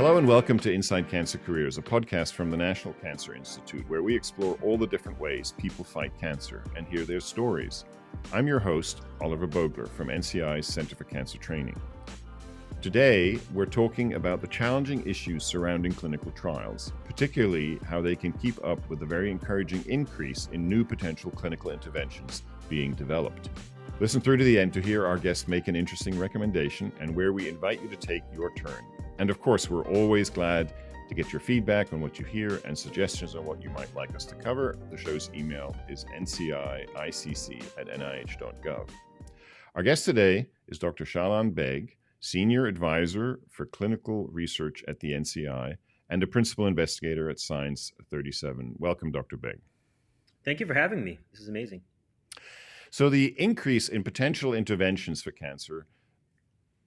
Hello and welcome to Inside Cancer Careers, a podcast from the National Cancer Institute, where we explore all the different ways people fight cancer and hear their stories. I'm your host, Oliver Bogler from NCI's Center for Cancer Training. Today, we're talking about the challenging issues surrounding clinical trials, particularly how they can keep up with the very encouraging increase in new potential clinical interventions being developed. Listen through to the end to hear our guest make an interesting recommendation and where we invite you to take your turn. And of course, we're always glad to get your feedback on what you hear and suggestions on what you might like us to cover. The show's email is ncicc@nih.gov. Our guest today is Dr. Shaalan Beg, Senior Advisor for Clinical Research at the NCI and a Principal Investigator at Science 37. Welcome, Dr. Beg. Thank you for having me. This is amazing. So the increase in potential interventions for cancer,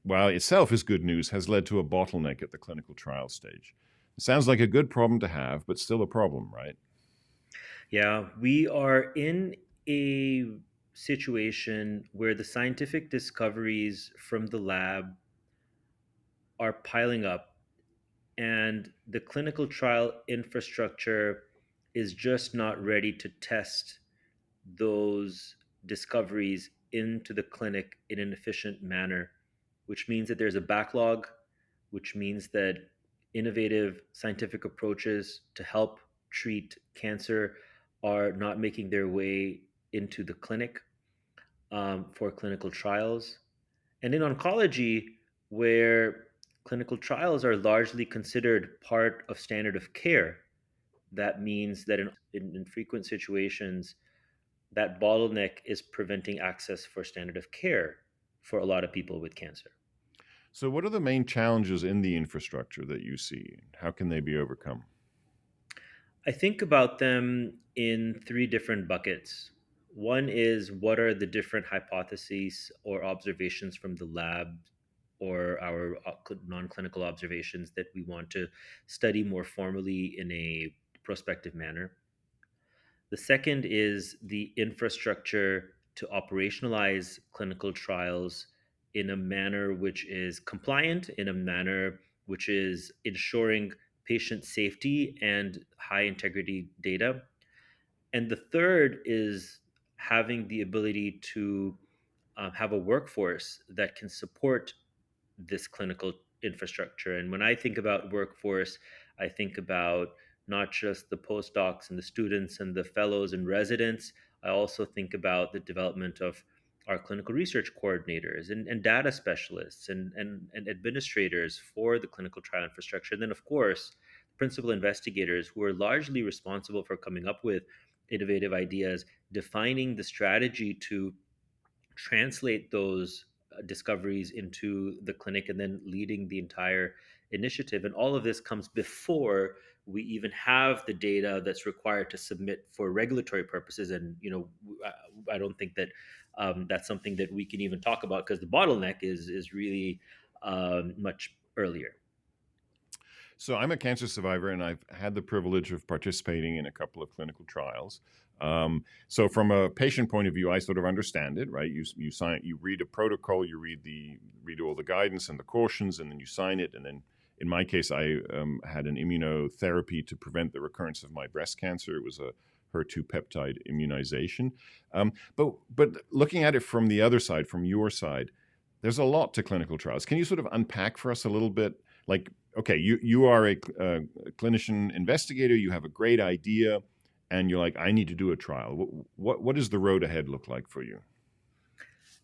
while itself is good news, has led to a bottleneck at the clinical trial stage. It sounds like a good problem to have, but still a problem, right? Yeah, we are in a situation where the scientific discoveries from the lab are piling up, and the clinical trial infrastructure is just not ready to test those discoveries into the clinic in an efficient manner, which means that there's a backlog, which means that innovative scientific approaches to help treat cancer are not making their way into the clinic for clinical trials. And in oncology, where clinical trials are largely considered part of standard of care, that means that in frequent situations, that bottleneck is preventing access for standard of care for a lot of people with cancer. So what are the main challenges in the infrastructure that you see? How can they be overcome? I think about them in three different buckets. One is, what are the different hypotheses or observations from the lab or our non clinical observations that we want to study more formally in a prospective manner? The second is the infrastructure to operationalize clinical trials in a manner which is compliant, in a manner which is ensuring patient safety and high integrity data. And the third is having the ability to have a workforce that can support this clinical infrastructure. And when I think about workforce, I think about not just the postdocs and the students and the fellows and residents. I also think about the development of our clinical research coordinators and data specialists and administrators for the clinical trial infrastructure. And then, of course, principal investigators who are largely responsible for coming up with innovative ideas, defining the strategy to translate those discoveries into the clinic, and then leading the entire initiative. And all of this comes before we even have the data that's required to submit for regulatory purposes. And I don't think that that's something that we can even talk about, because the bottleneck is really much earlier. So I'm a cancer survivor, and I've had the privilege of participating in a couple of clinical trials. So from a patient point of view, I sort of understand it, right? You sign, you read a protocol, you read all the guidance and the cautions, and then you sign it. And then, in my case, I had an immunotherapy to prevent the recurrence of my breast cancer. It was a HER2 peptide immunization. But looking at it from the other side, from your side, there's a lot to clinical trials. Can you sort of unpack for us a little bit? Like, okay, you are a clinician investigator, you have a great idea, and you're like, I need to do a trial. What does the road ahead look like for you?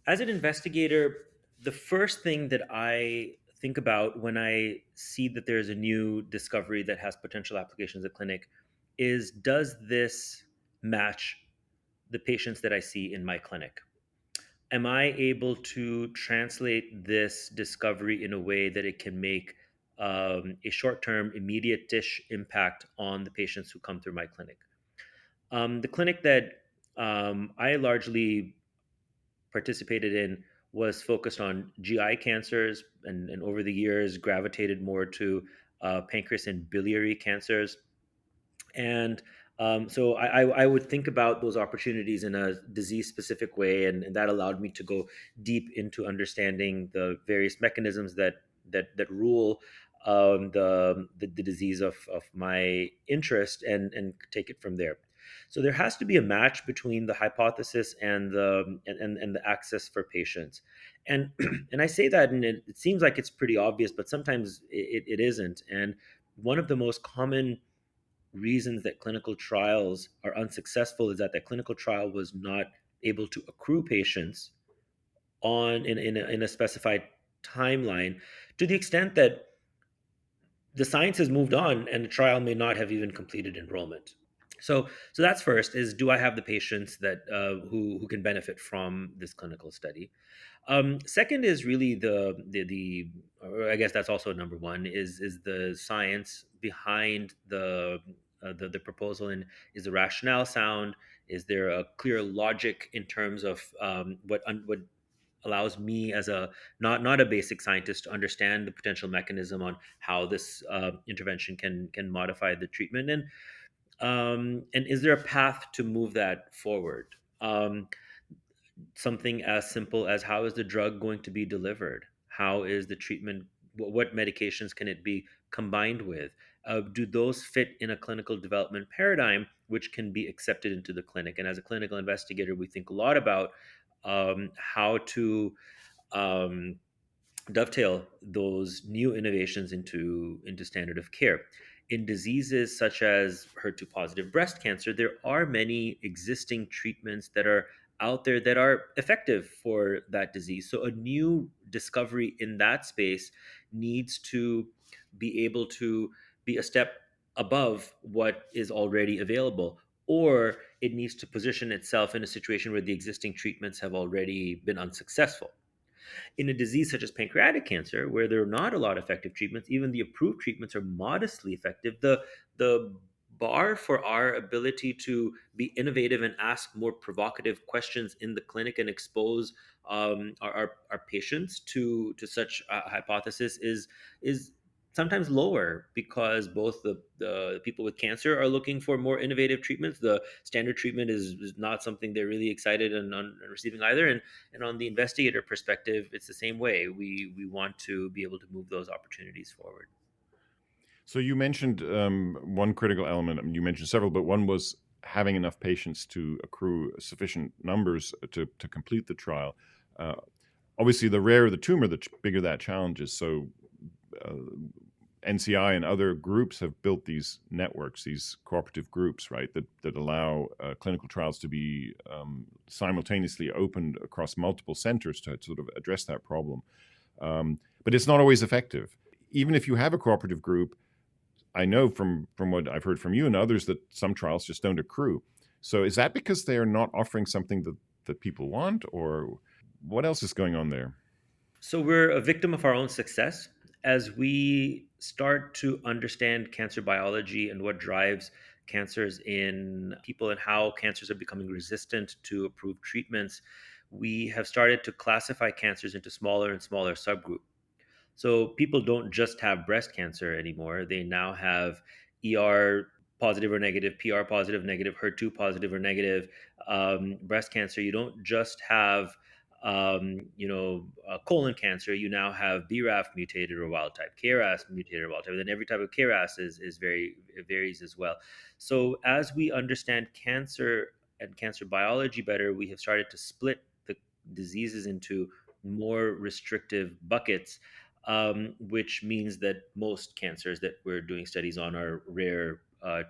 As an investigator, the first thing that I think about when I see that there's a new discovery that has potential applications at clinic is, does this match the patients that I see in my clinic? Am I able to translate this discovery in a way that it can make a short-term, immediate-ish impact on the patients who come through my clinic? The clinic that I largely participated in was focused on GI cancers, and over the years gravitated more to pancreas and biliary cancers. And so I would think about those opportunities in a disease specific way, and that allowed me to go deep into understanding the various mechanisms that rule the disease of my interest, and take it from there. So there has to be a match between the hypothesis and and the access for patients. And and I say that, and it seems like it's pretty obvious, but sometimes it isn't. And one of the most common reasons that clinical trials are unsuccessful is that the clinical trial was not able to accrue patients in a specified timeline, to the extent that the science has moved on and the trial may not have even completed enrollment. So that's first, is do I have the patients that who can benefit from this clinical study? Second is really the or I guess that's also number one, is the science behind the proposal, and is the rationale sound? Is there a clear logic in terms of what allows me as a not a basic scientist to understand the potential mechanism on how this intervention can modify the treatment, and is there a path to move that forward? Something as simple as, how is the drug going to be delivered? How is the treatment? What medications can it be combined with? Do those fit in a clinical development paradigm which can be accepted into the clinic? And as a clinical investigator, we think a lot about how to um, dovetail those new innovations into standard of care. In diseases such as HER2 positive breast cancer, there are many existing treatments that are out there that are effective for that disease. So a new discovery in that space needs to be able to be a step above what is already available, or it needs to position itself in a situation where the existing treatments have already been unsuccessful. In a disease such as pancreatic cancer, where there are not a lot of effective treatments, even the approved treatments are modestly effective. The bar for our ability to be innovative and ask more provocative questions in the clinic and expose our patients to such a hypothesis is sometimes lower, because both the people with cancer are looking for more innovative treatments. The standard treatment is not something they're really excited and receiving either. And on the investigator perspective, it's the same way. We want to be able to move those opportunities forward. So you mentioned one critical element. I mean, you mentioned several, but one was having enough patients to accrue sufficient numbers to complete the trial. Uh, Obviously, the rarer the tumor, the bigger that challenge is. So uh, NCI and other groups have built these networks, these cooperative groups, right, that allow clinical trials to be simultaneously opened across multiple centers to sort of address that problem. But it's not always effective. Even if you have a cooperative group, I know from what I've heard from you and others that some trials just don't accrue. So is that because they are not offering something that people want, or what else is going on there? So we're a victim of our own success. As we start to understand cancer biology and what drives cancers in people and how cancers are becoming resistant to approved treatments, we have started to classify cancers into smaller and smaller subgroups. So people don't just have breast cancer anymore. They now have ER positive or negative, PR positive, negative, HER2 positive or negative breast cancer. You don't just have colon cancer. You now have BRAF mutated or wild type, KRAS mutated or wild type. And then every type of KRAS is very, it varies as well. So as we understand cancer and cancer biology better, we have started to split the diseases into more restrictive buckets, which means that most cancers that we're doing studies on are rare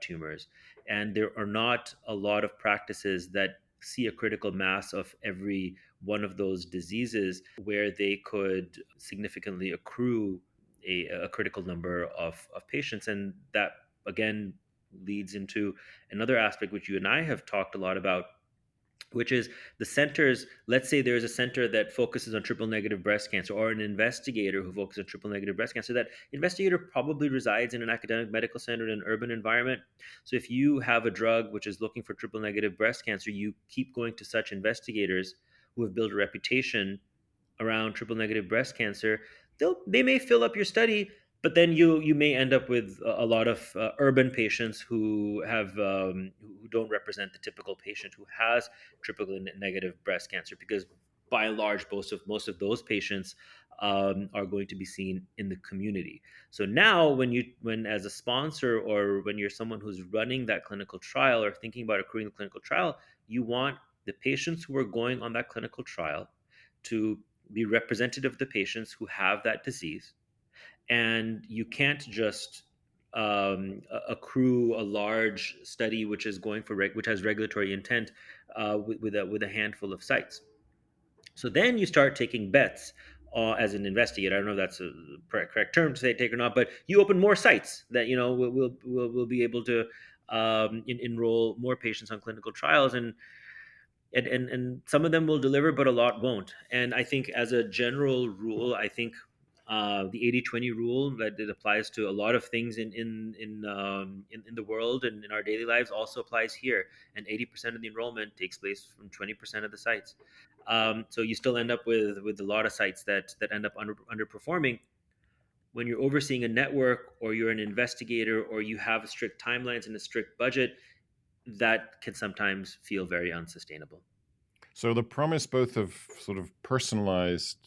tumors. And there are not a lot of practices that see a critical mass of every one of those diseases where they could significantly accrue a critical number of patients. And that, again, leads into another aspect which you and I have talked a lot about, which is the centers. Let's say there's a center that focuses on triple negative breast cancer, or an investigator who focuses on triple negative breast cancer. That investigator probably resides in an academic medical center in an urban environment. So if you have a drug which is looking for triple negative breast cancer, you keep going to such investigators who have built a reputation around triple negative breast cancer. They may fill up your study, but then you may end up with a lot of urban patients who have who don't represent the typical patient who has triple negative breast cancer, because by and large, most of those patients are going to be seen in the community. So now, when as a sponsor, or when you're someone who's running that clinical trial or thinking about accruing a clinical trial, you want the patients who are going on that clinical trial to be representative of the patients who have that disease, and you can't just accrue a large study which is going for which has regulatory intent with a handful of sites. So then you start taking bets as an investigator. I don't know if that's a correct term to say take or not, but you open more sites that will be able to enroll more patients on clinical trials, and some of them will deliver, but a lot won't. And I think, as a general rule, I think the 80/20 rule that it applies to a lot of things in the world and in our daily lives also applies here. And 80% of the enrollment takes place from 20% of the sites. So you still end up with a lot of sites that end up underperforming. When you're overseeing a network, or you're an investigator, or you have strict timelines and a strict budget, that can sometimes feel very unsustainable. So the promise both of sort of personalized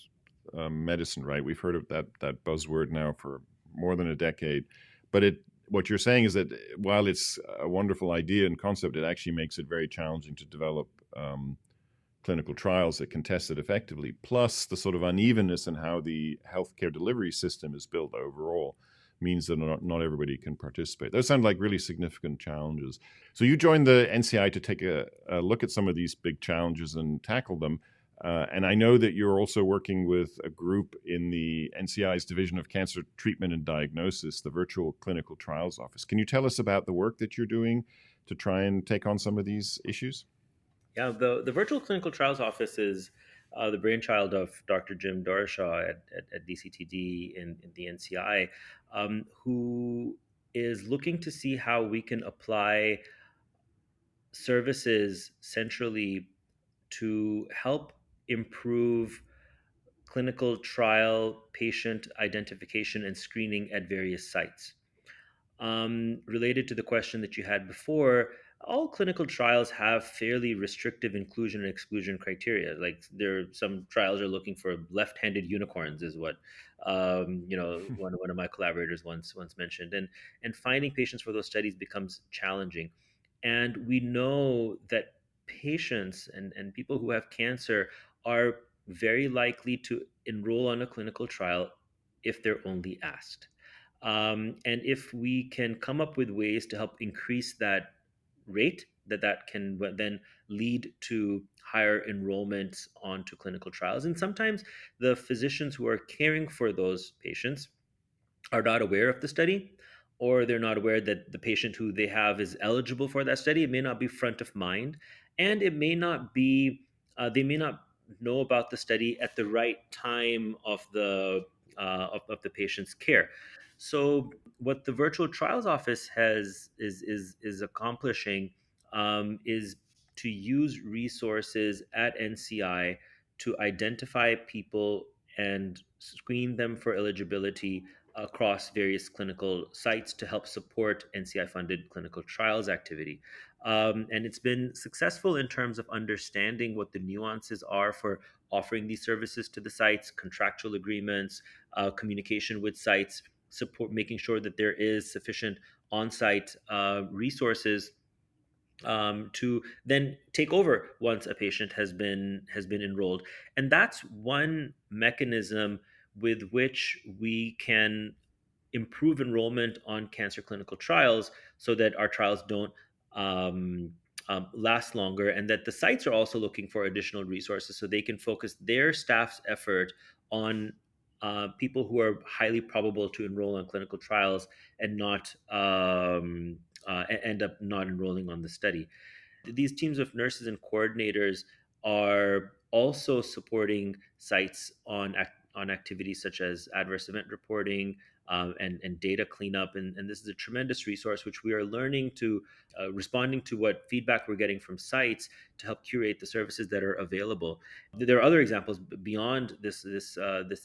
medicine, right? We've heard of that buzzword now for more than a decade, but what you're saying is that while it's a wonderful idea and concept, it actually makes it very challenging to develop clinical trials that can test it effectively. Plus, the sort of unevenness in how the healthcare delivery system is built overall means that not everybody can participate. Those sound like really significant challenges. So you joined the NCI to take a look at some of these big challenges and tackle them. And I know that you're also working with a group in the NCI's Division of Cancer Treatment and Diagnosis, the Virtual Clinical Trials Office. Can you tell us about the work that you're doing to try and take on some of these issues? Yeah, the Virtual Clinical Trials Office is the brainchild of Dr. Jim Dorishaw at DCTD in the NCI, who is looking to see how we can apply services centrally to help improve clinical trial patient identification and screening at various sites. Related to the question that you had before, all clinical trials have fairly restrictive inclusion and exclusion criteria. Like, some trials are looking for left-handed unicorns, is what one of my collaborators once mentioned, and finding patients for those studies becomes challenging. And we know that patients and people who have cancer are very likely to enroll on a clinical trial if they're only asked. And if we can come up with ways to help increase that rate, that can then lead to higher enrollment onto clinical trials. And sometimes the physicians who are caring for those patients are not aware of the study, or they're not aware that the patient who they have is eligible for that study. It may not be front of mind, and it may not be, they may not know about the study at the right time of the patient's care. So what the virtual trials office is accomplishing, is to use resources at NCI to identify people and screen them for eligibility across various clinical sites to help support NCI funded clinical trials activity. And it's been successful in terms of understanding what the nuances are for offering these services to the sites, contractual agreements, communication with sites, support, making sure that there is sufficient on site resources to then take over once a patient has been enrolled. And that's one mechanism with which we can improve enrollment on cancer clinical trials, so that our trials don't last longer, and that the sites are also looking for additional resources so they can focus their staff's effort on people who are highly probable to enroll on clinical trials, and not end up not enrolling on the study. These teams of nurses and coordinators are also supporting sites on activities such as adverse event reporting, and data cleanup. And this is a tremendous resource which we are learning to, responding to what feedback we're getting from sites to help curate the services that are available. There are other examples beyond this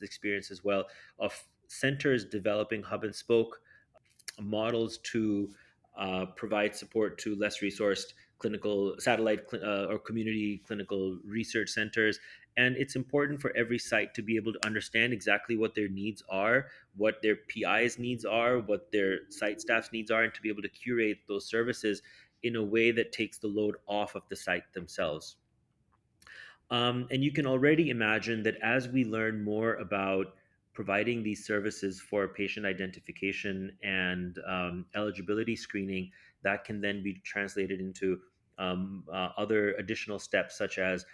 experience as well, of centers developing hub and spoke models to provide support to less resourced clinical satellite or community clinical research centers, And it's important for every site to be able to understand exactly what their needs are, what their PI's needs are, what their site staff's needs are, and to be able to curate those services in a way that takes the load off of the site themselves. And you can already imagine that as we learn more about providing these services for patient identification and eligibility screening, that can then be translated into other additional steps, such as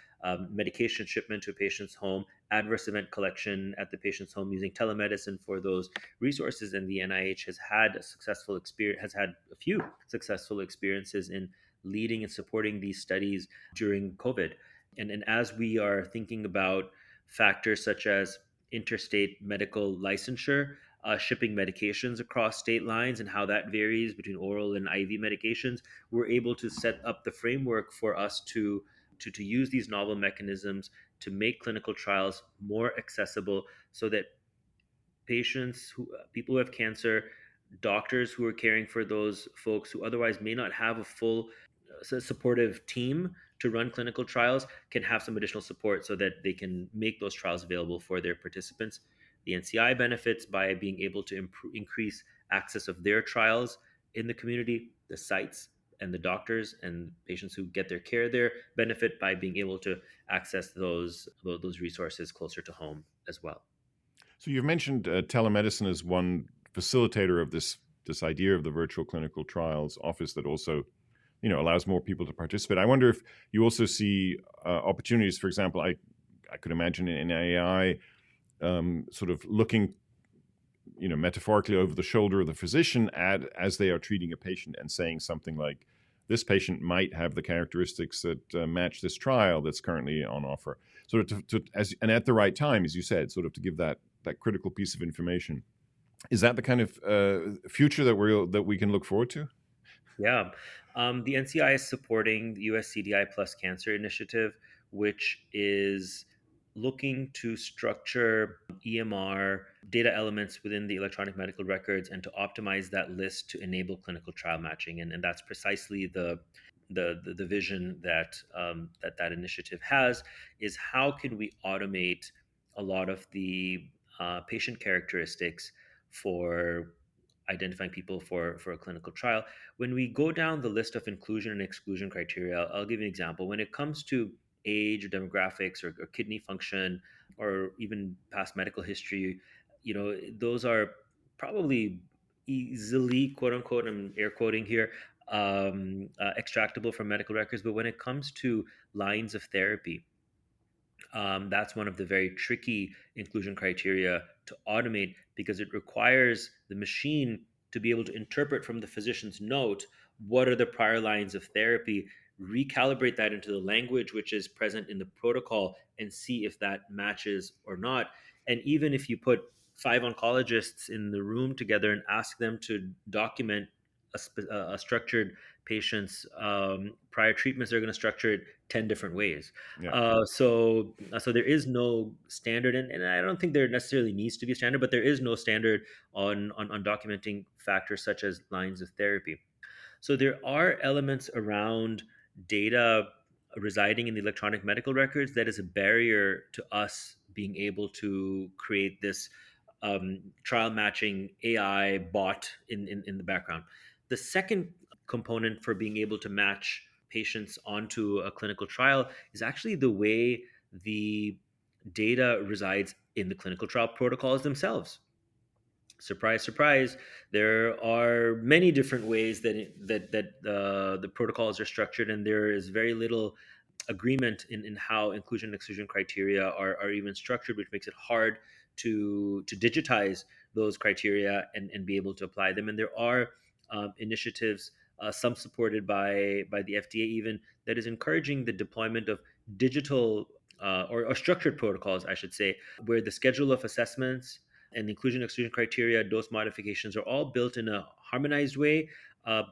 medication shipment to a patient's home, adverse event collection at the patient's home using telemedicine for those resources. And the NIH has had a successful experience, has had a few successful experiences in leading and supporting these studies during COVID. And as we are thinking about factors such as interstate medical licensure, shipping medications across state lines, and how that varies between oral and IV medications, we're able to set up the framework for us to use these novel mechanisms to make clinical trials more accessible so that people who have cancer, doctors who are caring for those folks who otherwise may not have a full supportive team to run clinical trials can have some additional support so that they can make those trials available for their participants. The NCI benefits by being able to increase access of their trials in the community. The sites and the doctors and patients who get their care there benefit by being able to access those resources closer to home as well. So you've mentioned telemedicine as one facilitator of this idea of the virtual clinical trials office that also, allows more people to participate. I wonder if you also see opportunities. For example, I could imagine in AI sort of looking, metaphorically over the shoulder of the physician as they are treating a patient and saying something like, "This patient might have the characteristics that match this trial that's currently on offer." Sort of and at the right time, as you said, sort of to give that critical piece of information. Is that the kind of future that we can look forward to? Yeah. The NCI is supporting the US CDI Plus Cancer Initiative, which is looking to structure EMR data elements within the electronic medical records and to optimize that list to enable clinical trial matching. And that's precisely the vision that initiative has, is how can we automate a lot of the patient characteristics for identifying people for a clinical trial. When we go down the list of inclusion and exclusion criteria, I'll give you an example. When it comes to age or demographics or kidney function or even past medical history, those are probably easily, quote unquote, I'm air quoting here, extractable from medical records. But when it comes to lines of therapy, that's one of the very tricky inclusion criteria to automate, because it requires the machine to be able to interpret from the physician's note what are the prior lines of therapy, recalibrate that into the language which is present in the protocol, and see if that matches or not. And even if you put five oncologists in the room together and ask them to document a structured patient's prior treatments, they're going to structure it 10 different ways. Yeah. So there is no standard, and I don't think there necessarily needs to be a standard, but there is no standard on documenting factors such as lines of therapy. So there are elements around data residing in the electronic medical records that is a barrier to us being able to create this trial matching AI bot in the background. The second component for being able to match patients onto a clinical trial is actually the way the data resides in the clinical trial protocols themselves. Surprise, surprise! There are many different ways that the protocols are structured, and there is very little agreement in how inclusion and exclusion criteria are even structured, which makes it hard to digitize those criteria and be able to apply them. And there are initiatives, some supported by the FDA, even, that is encouraging the deployment of digital or structured protocols, I should say, where the schedule of assessments and the inclusion exclusion criteria, dose modifications are all built in a harmonized way,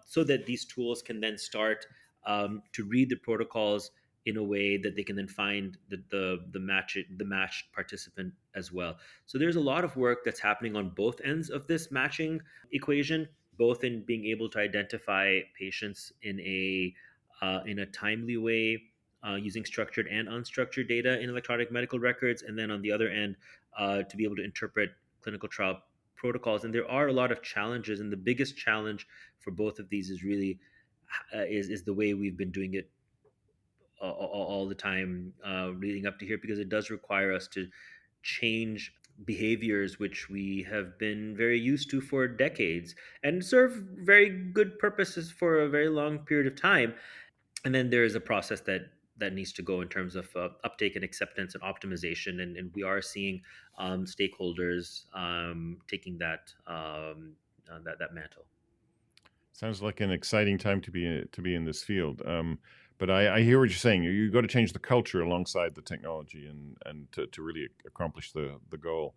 so that these tools can then start to read the protocols in a way that they can then find the matched participant as well. So there's a lot of work that's happening on both ends of this matching equation, both in being able to identify patients in a timely way, using structured and unstructured data in electronic medical records, and then on the other end, to be able to interpret clinical trial protocols. And there are a lot of challenges, and the biggest challenge for both of these is really is the way we've been doing it all the time leading up to here, because it does require us to change behaviors which we have been very used to for decades and serve very good purposes for a very long period of time. And then there is a process that needs to go in terms of uptake and acceptance and optimization, and we are seeing stakeholders taking that mantle. Sounds like an exciting time to be in this field. But I hear what you're saying. You got to change the culture alongside the technology, and to really accomplish the goal.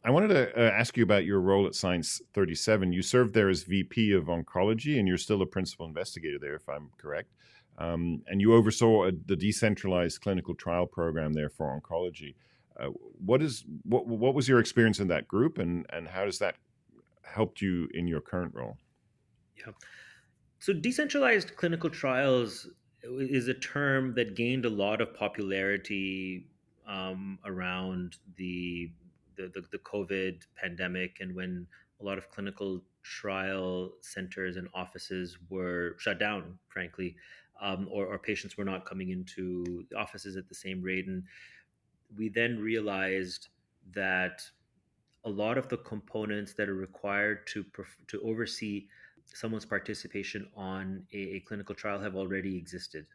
I wanted to ask you about your role at Science 37. You served there as VP of Oncology, and you're still a principal investigator there, if I'm correct. And you oversaw the decentralized clinical trial program there for oncology. What was your experience in that group, and how does that helped you in your current role? Yeah. So, decentralized clinical trials is a term that gained a lot of popularity around the COVID pandemic, and when a lot of clinical trial centers and offices were shut down, frankly, or patients were not coming into the offices at the same rate. And we then realized that a lot of the components that are required to oversee someone's participation on a clinical trial have already existed.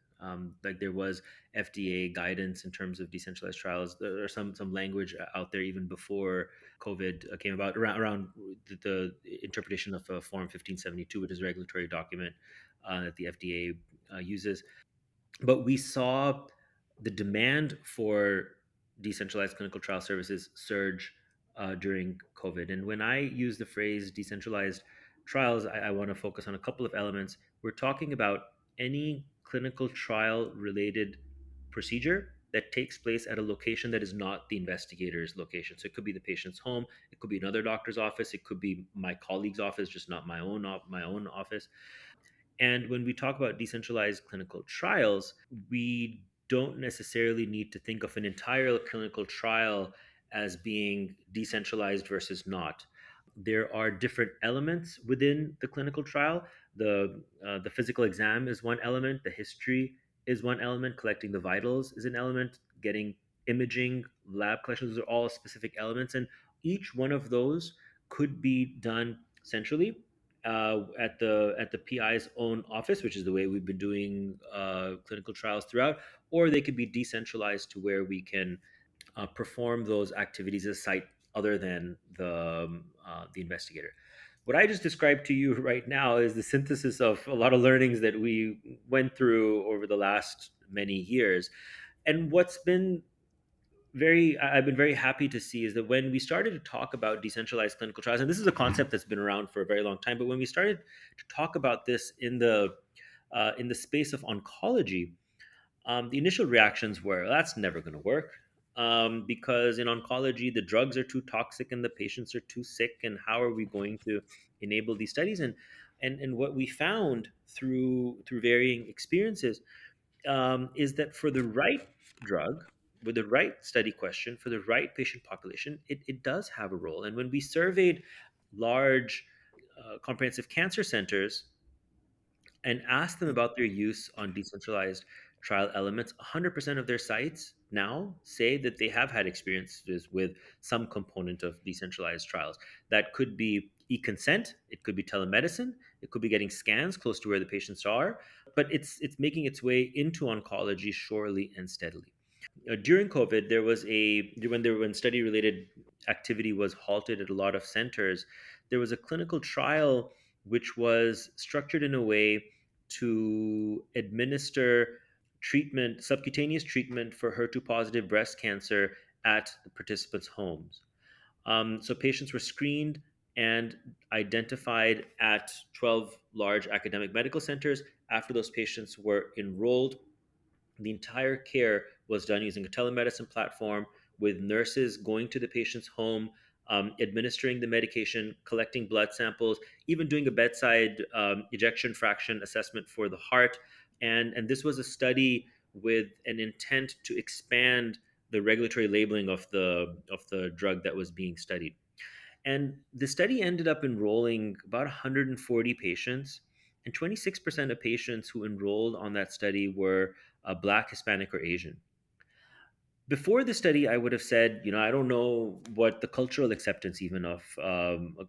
Like there was FDA guidance in terms of decentralized trials. There are some language out there even before COVID came about around the interpretation of Form 1572, which is a regulatory document that the FDA uses. But we saw the demand for decentralized clinical trial services surge during COVID. And when I use the phrase decentralized trials, I want to focus on a couple of elements. We're talking about any clinical trial related procedure that takes place at a location that is not the investigator's location. So it could be the patient's home, it could be another doctor's office, it could be my colleague's office, just not my own office. And when we talk about decentralized clinical trials, we don't necessarily need to think of an entire clinical trial as being decentralized versus not. There are different elements within the clinical trial. The physical exam is one element. The history is one element. Collecting the vitals is an element. Getting imaging, lab collections are all specific elements, and each one of those could be done centrally at the PI's own office, which is the way we've been doing clinical trials throughout, or they could be decentralized to where we can perform those activities at a site other than the investigator. What I just described to you right now is the synthesis of a lot of learnings that we went through over the last many years. And what's been I've been very happy to see is that when we started to talk about decentralized clinical trials, and this is a concept that's been around for a very long time, but when we started to talk about this in the space of oncology, the initial reactions were that's never going to work, because in oncology the drugs are too toxic and the patients are too sick, and how are we going to enable these studies? And what we found through varying experiences is that for the right drug, with the right study question, for the right patient population, it does have a role. And when we surveyed large comprehensive cancer centers and asked them about their use on decentralized trial elements, 100% of their sites now say that they have had experiences with some component of decentralized trials. That could be e-consent, it could be telemedicine, it could be getting scans close to where the patients are, but it's making its way into oncology surely and steadily. During COVID, there was when study related activity was halted at a lot of centers, there was a clinical trial which was structured in a way to administer treatment, subcutaneous treatment for HER2 positive breast cancer at the participants' homes. So patients were screened and identified at 12 large academic medical centers. After those patients were enrolled, the entire care was done using a telemedicine platform with nurses going to the patient's home, administering the medication, collecting blood samples, even doing a bedside ejection fraction assessment for the heart. And this was a study with an intent to expand the regulatory labeling of the drug that was being studied. And the study ended up enrolling about 140 patients, and 26% of patients who enrolled on that study were Black, Hispanic, or Asian. Before the study, I would have said, I don't know what the cultural acceptance even of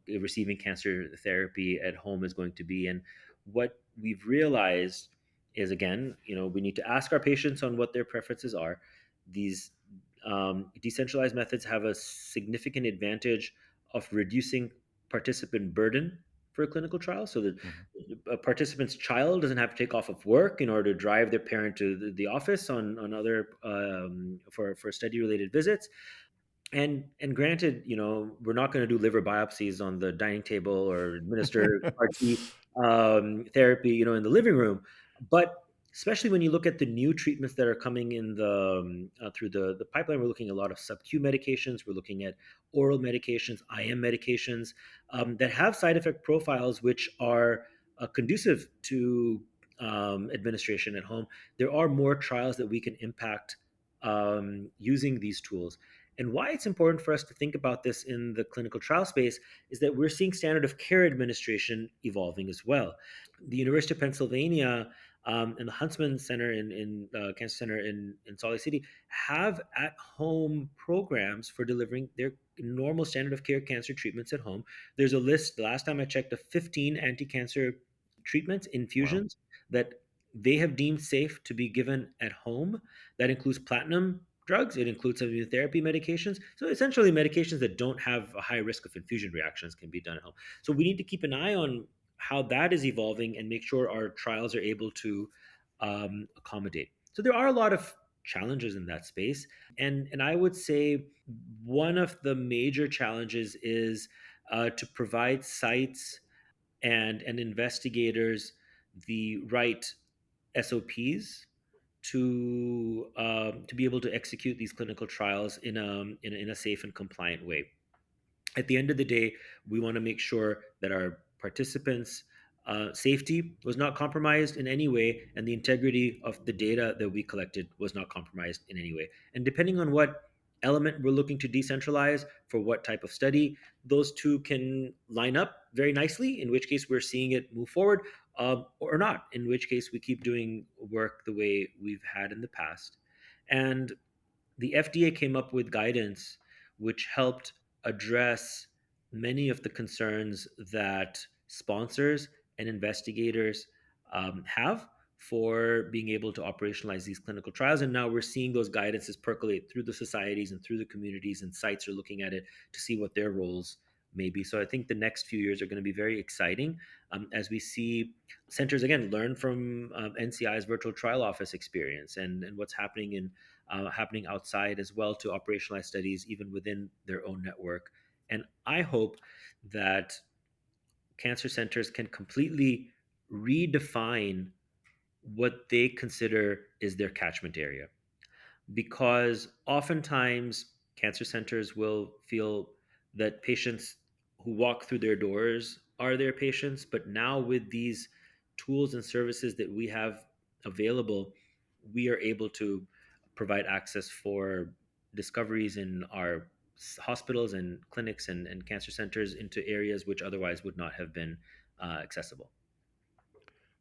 receiving cancer therapy at home is going to be. And what we've realized is, again, we need to ask our patients on what their preferences are. These decentralized methods have a significant advantage of reducing participant burden for a clinical trial, so that Mhm. a participant's child doesn't have to take off of work in order to drive their parent to the office on other for study related visits. And granted, we're not going to do liver biopsies on the dining table or administer RT therapy, in the living room. But especially when you look at the new treatments that are coming in through the pipeline, we're looking at a lot of sub-Q medications. We're looking at oral medications, IM medications that have side effect profiles which are conducive to administration at home. There are more trials that we can impact using these tools. And why it's important for us to think about this in the clinical trial space is that we're seeing standard of care administration evolving as well. The University of Pennsylvania and the Huntsman Center in Cancer Center in Salt Lake City have at-home programs for delivering their normal standard of care cancer treatments at home. There's a list, the last time I checked, of 15 anti-cancer treatments, Wow. infusions that they have deemed safe to be given at home. That includes platinum drugs. It includes immunotherapy medications. So essentially, medications that don't have a high risk of infusion reactions can be done at home. So we need to keep an eye on how that is evolving and make sure our trials are able to accommodate. So there are a lot of challenges in that space, and I would say one of the major challenges is to provide sites and investigators the right SOPs to be able to execute these clinical trials in a safe and compliant way. At the end of the day, we want to make sure that our participants' safety was not compromised in any way, and the integrity of the data that we collected was not compromised in any way. And depending on what element we're looking to decentralize for what type of study, those two can line up very nicely, in which case we're seeing it move forward, or not, in which case we keep doing work the way we've had in the past. And the FDA came up with guidance which helped address many of the concerns that sponsors and investigators have for being able to operationalize these clinical trials. And now we're seeing those guidances percolate through the societies and through the communities, and sites are looking at it to see what their roles may be. So I think the next few years are going to be very exciting as we see centers again learn from NCI's virtual trial office experience and what's happening outside as well to operationalize studies even within their own network. And I hope that cancer centers can completely redefine what they consider is their catchment area, because oftentimes cancer centers will feel that patients who walk through their doors are their patients. But now, with these tools and services that we have available, we are able to provide access for discoveries in our hospitals and clinics and cancer centers into areas which otherwise would not have been accessible.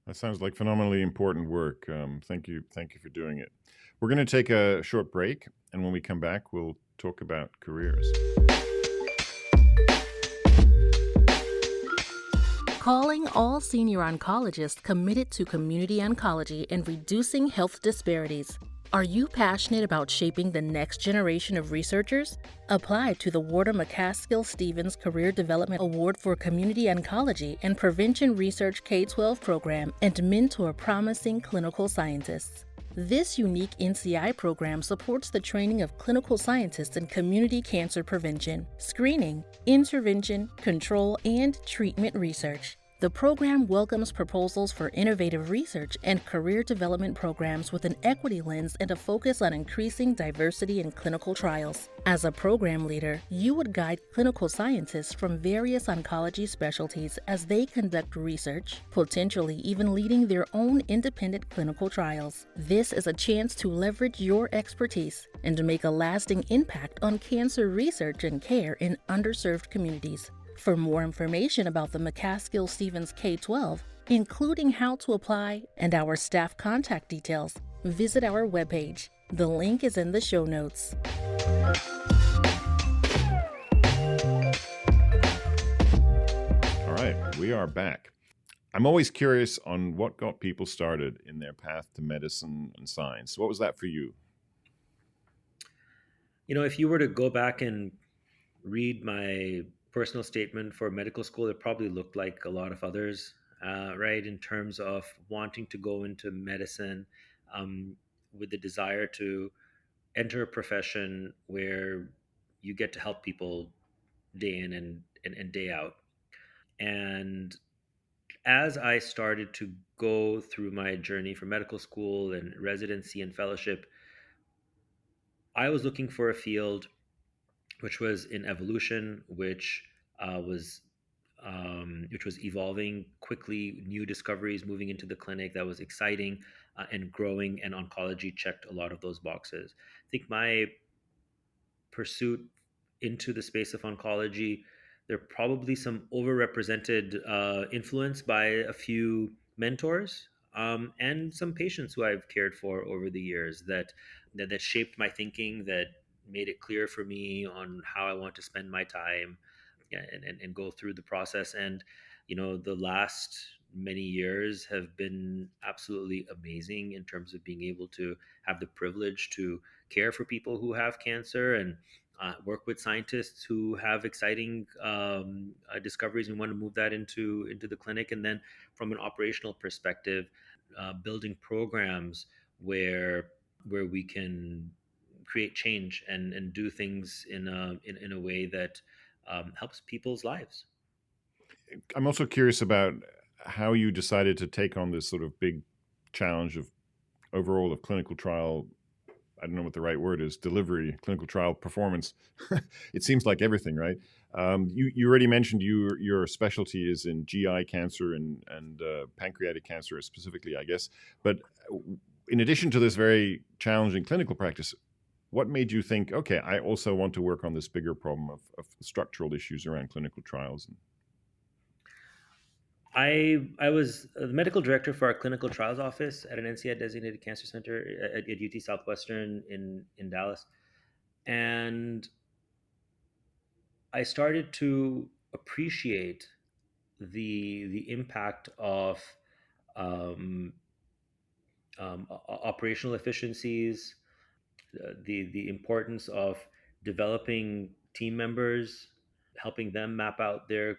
That sounds like phenomenally important work. Thank you for doing it. We're going to take a short break, and when we come back, we'll talk about careers. Calling all senior oncologists committed to community oncology and reducing health disparities. Are you passionate about shaping the next generation of researchers? Apply to the Warder McCaskill Stevens Career Development Award for Community Oncology and Prevention Research K-12 program and mentor promising clinical scientists. This unique NCI program supports the training of clinical scientists in community cancer prevention, screening, intervention, control, and treatment research. The program welcomes proposals for innovative research and career development programs with an equity lens and a focus on increasing diversity in clinical trials. As a program leader, you would guide clinical scientists from various oncology specialties as they conduct research, potentially even leading their own independent clinical trials. This is a chance to leverage your expertise and to make a lasting impact on cancer research and care in underserved communities. For more information about the McCaskill-Stevens K-12, including how to apply and our staff contact details, visit our webpage. The link is in the show notes. All right, we are back. I'm always curious on what got people started in their path to medicine and science. What was that for you? If you were to go back and read my personal statement for medical school, it probably looked like a lot of others, right? In terms of wanting to go into medicine, with the desire to enter a profession where you get to help people day in and day out. And as I started to go through my journey for medical school and residency and fellowship, I was looking for a field which was in evolution, was which was evolving quickly, new discoveries moving into the clinic that was exciting and growing, and oncology checked a lot of those boxes. I think my pursuit into the space of oncology, there are probably some overrepresented influence by a few mentors and some patients who I've cared for over the years that shaped my thinking, that made it clear for me on how I want to spend my time, yeah, and go through the process. And the last many years have been absolutely amazing in terms of being able to have the privilege to care for people who have cancer and work with scientists who have exciting discoveries and want to move that into the clinic. And then from an operational perspective, building programs where we can create change and do things in a way that helps people's lives. I'm also curious about how you decided to take on this sort of big challenge of overall of clinical trial. I don't know what the right word is, delivery, clinical trial performance. It seems like everything, right? You already mentioned your specialty is in GI cancer and pancreatic cancer specifically, I guess. But in addition to this very challenging clinical practice, what made you think, okay, I also want to work on this bigger problem of structural issues around clinical trials? I was the medical director for our clinical trials office at an NCI designated cancer center at UT Southwestern in Dallas, and I started to appreciate the impact of um, operational efficiencies, the importance of developing team members, helping them map out their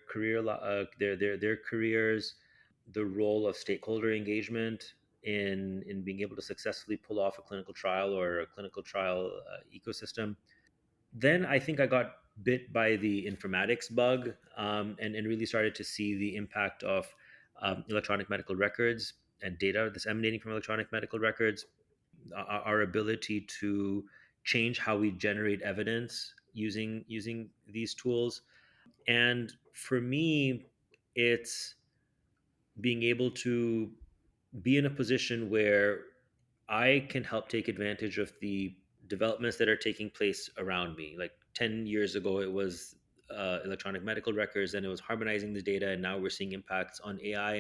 their careers, the role of stakeholder engagement in being able to successfully pull off a clinical trial or a clinical trial ecosystem. Then I think I got bit by the informatics bug, and really started to see the impact of electronic medical records and data that's emanating from electronic medical records, our ability to change how we generate evidence using these tools. And for me, it's being able to be in a position where I can help take advantage of the developments that are taking place around me. Like 10 years ago, it was electronic medical records, and it was harmonizing the data. And now we're seeing impacts on AI.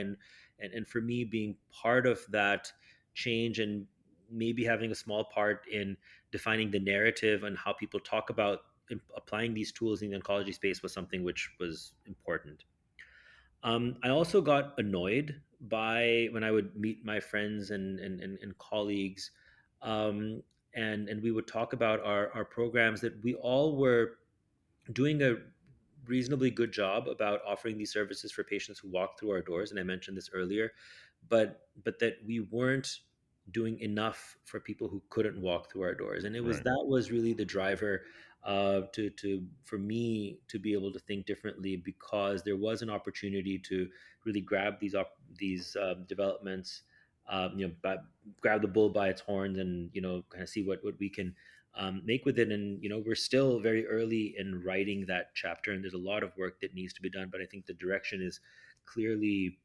And for me, being part of that change and maybe having a small part in defining the narrative and how people talk about applying these tools in the oncology space was something which was important. I also got annoyed by when I would meet my friends and colleagues, um, and we would talk about our programs, that we all were doing a reasonably good job about offering these services for patients who walk through our doors. And I mentioned this earlier, but that we weren't doing enough for people who couldn't walk through our doors. And it was Right. that was really the driver. for me to be able to think differently, because there was an opportunity to really grab these developments, grab the bull by its horns, and kind of see what we can make with it. And we're still very early in writing that chapter, and there's a lot of work that needs to be done. But I think the direction is clearly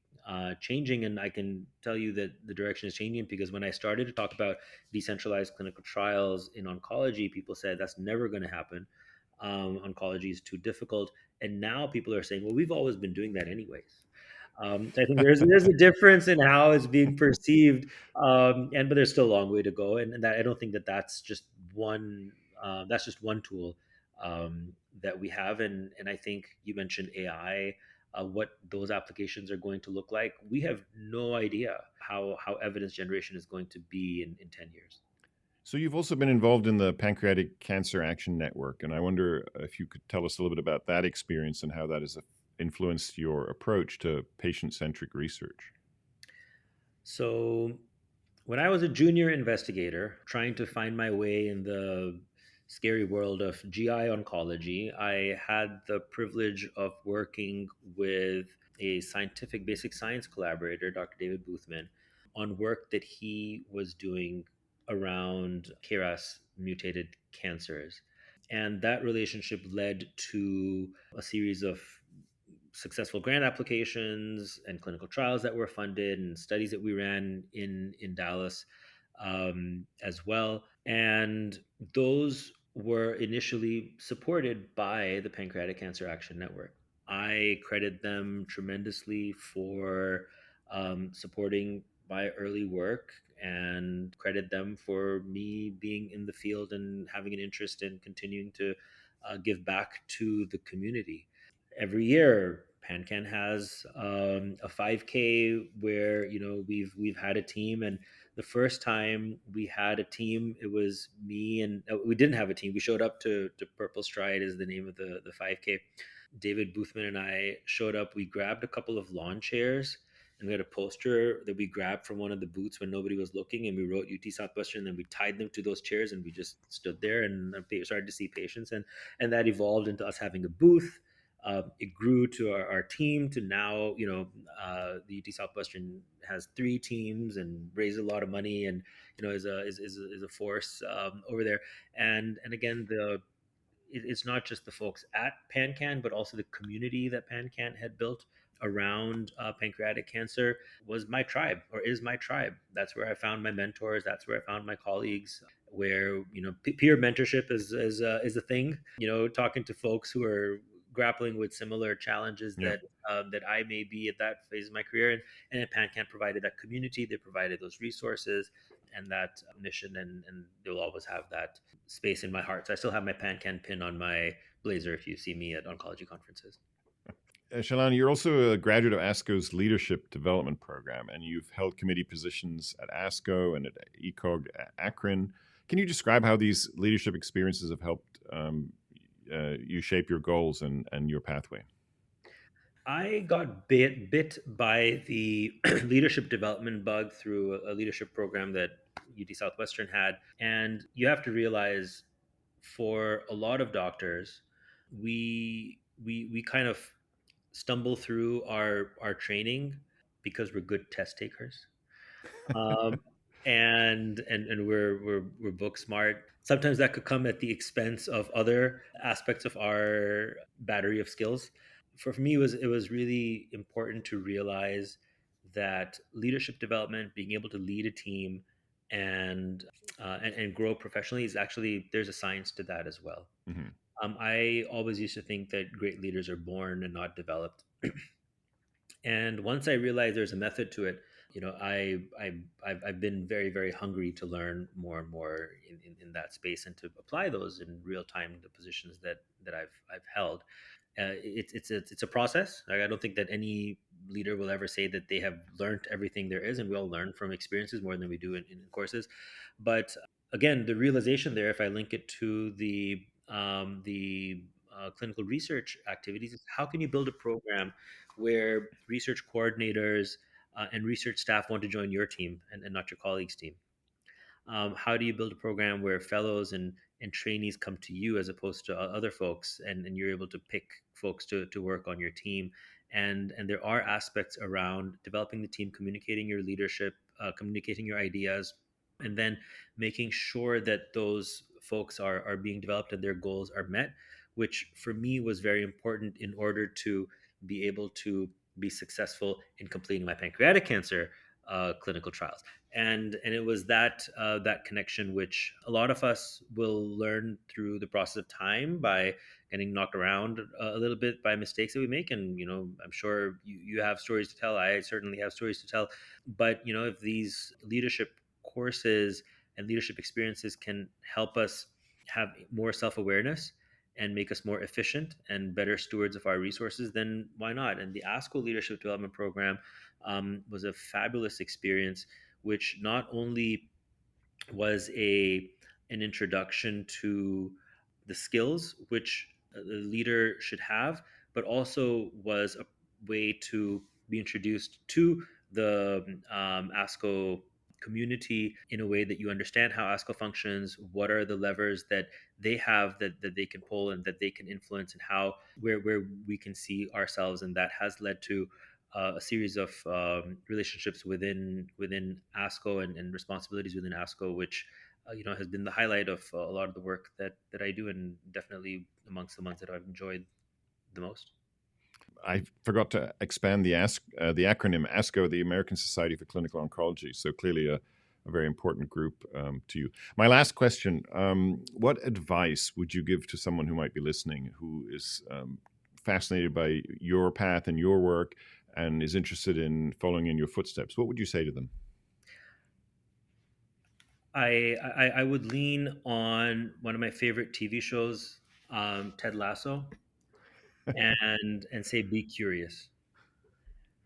changing, and I can tell you that the direction is changing because when I started to talk about decentralized clinical trials in oncology, people said that's never going to happen. Oncology is too difficult, and now people are saying, "Well, we've always been doing that anyways." So I think there's a difference in how it's being perceived, but there's still a long way to go, and that I don't think that that's just one tool that we have, and I think you mentioned AI. What those applications are going to look like, we have no idea how evidence generation is going to be in 10 years. So you've also been involved in the Pancreatic Cancer Action Network, and I wonder if you could tell us a little bit about that experience and how that has influenced your approach to patient-centric research. So when I was a junior investigator trying to find my way in the scary world of GI oncology, I had the privilege of working with a scientific basic science collaborator, Dr. David Boothman, on work that he was doing around KRAS mutated cancers. And that relationship led to a series of successful grant applications and clinical trials that were funded and studies that we ran in Dallas as well. And those were initially supported by the Pancreatic Cancer Action Network. I credit them tremendously for supporting my early work, and credit them for me being in the field and having an interest in continuing to give back to the community. Every year PanCan has a 5K where we've had a team. And the first time we had a team, it was me, and we didn't have a team. We showed up to Purple Stride is the name of the 5K. David Boothman and I showed up. We grabbed a couple of lawn chairs, and we had a poster that we grabbed from one of the booths when nobody was looking, and we wrote UT Southwestern. And then we tied them to those chairs, and we just stood there and started to see patients, and that evolved into us having a booth. It grew to our team to now, the UT Southwestern has 3 teams and raised a lot of money, and is a force over there. And again, it's not just the folks at PanCan, but also the community that PanCan had built around pancreatic cancer was my tribe, or is my tribe. That's where I found my mentors. That's where I found my colleagues. Where peer mentorship is a thing. Talking to folks who are grappling with similar challenges Yeah. that I may be at that phase of my career, and PanCan provided that community. They provided those resources and that mission, and they'll always have that space in my heart. So I still have my PanCan pin on my blazer if you see me at oncology conferences. Shaalan, you're also a graduate of ASCO's Leadership Development Program, and you've held committee positions at ASCO and at ECOG Akron. Can you describe how these leadership experiences have helped you shape your goals and your pathway? I got bit by the leadership development bug through a leadership program that UT Southwestern had. And you have to realize, for a lot of doctors, we kind of stumble through our training because we're good test takers. um, and we're book smart. Sometimes that could come at the expense of other aspects of our battery of skills. For me, it was really important to realize that leadership development, being able to lead a team and grow professionally, is actually, there's a science to that as well. Hmm. I always used to think that great leaders are born and not developed. And once I realized there's a method to it, I've been very, very hungry to learn more and more in that space, and to apply those in real time in the positions that I've held. It's a process. Like, I don't think that any leader will ever say that they have learned everything there is, and we all learn from experiences more than we do in courses. But again, the realization there, if I link it to the clinical research activities, is how can you build a program where research coordinators and research staff want to join your team, and not your colleague's team? How do you build a program where fellows and and trainees come to you as opposed to other folks, and you're able to pick folks to work on your team. And there are aspects around developing the team, communicating your leadership, communicating your ideas, and then making sure that those folks are being developed and their goals are met, which for me was very important in order to be able to be successful in completing my pancreatic cancer clinical trials. And it was that connection which a lot of us will learn through the process of time by getting knocked around a little bit by mistakes that we make. And I'm sure you have stories to tell. I certainly have stories to tell. But if these leadership courses and leadership experiences can help us have more self-awareness and make us more efficient and better stewards of our resources, then why not? And the ASCO Leadership Development Program was a fabulous experience, which not only was an introduction to the skills which the leader should have, but also was a way to be introduced to the ASCO community in a way that you understand how ASCO functions, what are the levers that they have that they can pull and that they can influence, and how where we can see ourselves. And that has led to a series of relationships within ASCO, and responsibilities within ASCO, which has been the highlight of a lot of the work that I do, and definitely amongst the ones that I've enjoyed the most. I forgot to expand the acronym ASCO, the American Society for Clinical Oncology. So clearly a very important group to you. My last question, what advice would you give to someone who might be listening, who is fascinated by your path and your work and is interested in following in your footsteps? What would you say to them? I would lean on one of my favorite TV shows, Ted Lasso, and say be curious.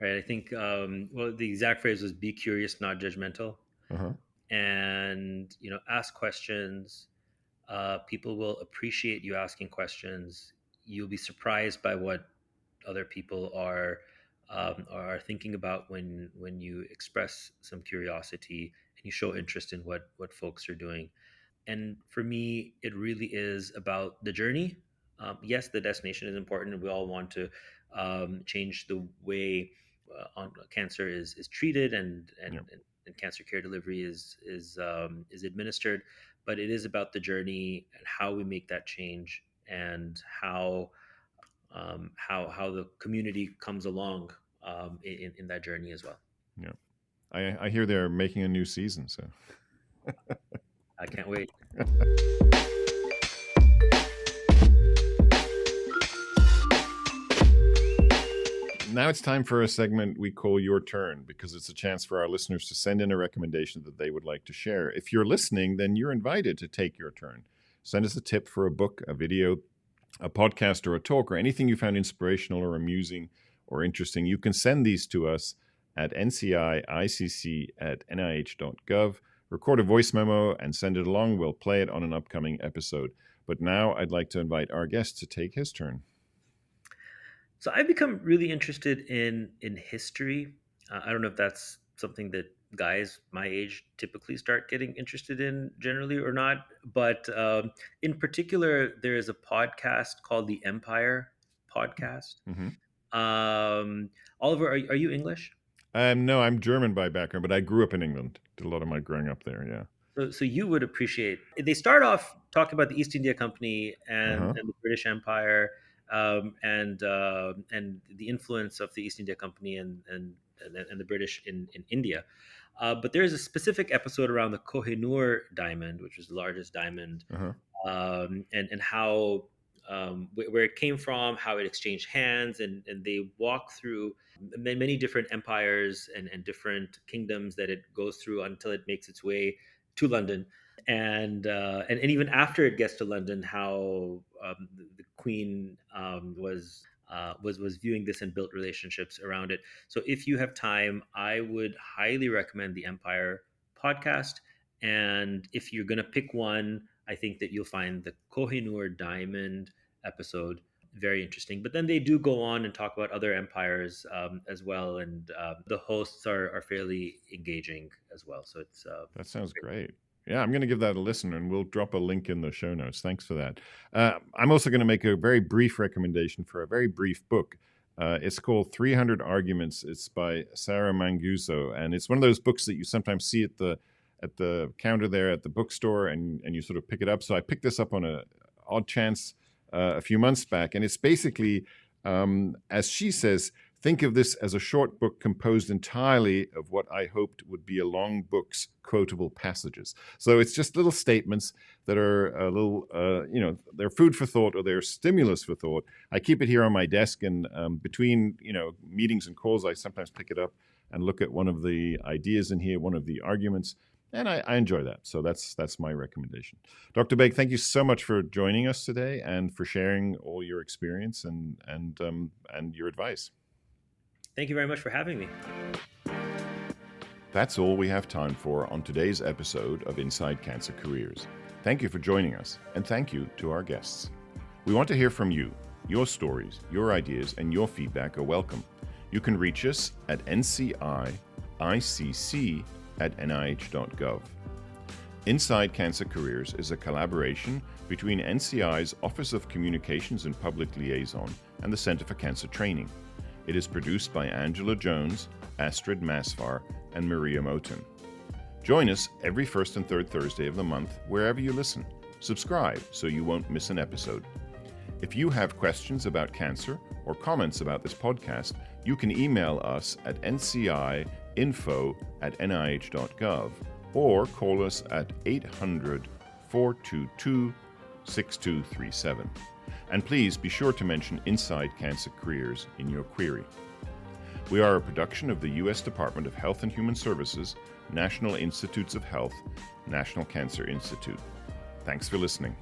Right? I think well, the exact phrase was be curious, not judgmental. Uh-huh. And ask questions. People will appreciate you asking questions. You'll be surprised by what other people are thinking about when you express some curiosity and you show interest in what folks are doing. And for me, it really is about the journey. Yes, the destination is important, and we all want to change the way on cancer is treated, Yeah. and cancer care delivery is administered. But it is about the journey and how we make that change, and how the community comes along in that journey as well. Yeah. I hear they're making a new season, so. I can't wait. Now it's time for a segment we call Your Turn, because it's a chance for our listeners to send in a recommendation that they would like to share. If you're listening, then you're invited to take your turn. Send us a tip for a book, a video, a podcast, or a talk, or anything you found inspirational or amusing or interesting. You can send these to us at nciicc@nih.gov. Record a voice memo and send it along. We'll play it on an upcoming episode. But now I'd like to invite our guest to take his turn. So I've become really interested in history. I don't know if that's something that guys my age typically start getting interested in generally or not, but in particular, there is a podcast called the Empire Podcast. Mm-hmm. Oliver, are you English? No, I'm German by background, but I grew up in England. Did a lot of my growing up there, yeah. So you would appreciate. They start off talking about the East India Company Uh-huh. and the British Empire, and the influence of the East India Company and the British in India. But there is a specific episode around the Kohinoor diamond, which was the largest diamond, Uh-huh. and how where it came from, how it exchanged hands, and they walk through many different empires and different kingdoms that it goes through until it makes its way to London. And even after it gets to London, how the Queen was viewing this and built relationships around it. So if you have time, I would highly recommend the Empire podcast. And if you're going to pick one, I think that you'll find the Kohinoor Diamond episode very interesting. But then they do go on and talk about other empires as well, and the hosts are fairly engaging as well. So it's That sounds great. Yeah, I'm going to give that a listen, and we'll drop a link in the show notes. Thanks for that. I'm also going to make a very brief recommendation for a very brief book. It's called 300 Arguments. It's by Sarah Manguso, and it's one of those books that you sometimes see at the counter there at the bookstore, and you sort of pick it up. So I picked this up on a odd chance a few months back, and it's basically, as she says, think of this as a short book composed entirely of what I hoped would be a long book's quotable passages. So it's just little statements that are a little, they're food for thought or they're stimulus for thought. I keep it here on my desk, and between, meetings and calls, I sometimes pick it up and look at one of the ideas in here, one of the arguments, and I enjoy that. So that's my recommendation. Dr. Beg, thank you so much for joining us today and for sharing all your experience and your advice. Thank you very much for having me. That's all we have time for on today's episode of Inside Cancer Careers. Thank you for joining us, and thank you to our guests. We want to hear from you. Your stories, your ideas, and your feedback are welcome. You can reach us at ncicc@nih.gov. Inside Cancer Careers is a collaboration between NCI's Office of Communications and Public Liaison and the Center for Cancer Training. It is produced by Angela Jones, Astrid Masvar, and Maria Moten. Join us every first and third Thursday of the month wherever you listen. Subscribe so you won't miss an episode. If you have questions about cancer or comments about this podcast, you can email us at nciinfo@nih.gov or call us at 800-422-6237. And please be sure to mention Inside Cancer Careers in your query. We are a production of the U.S. Department of Health and Human Services, National Institutes of Health, National Cancer Institute. Thanks for listening.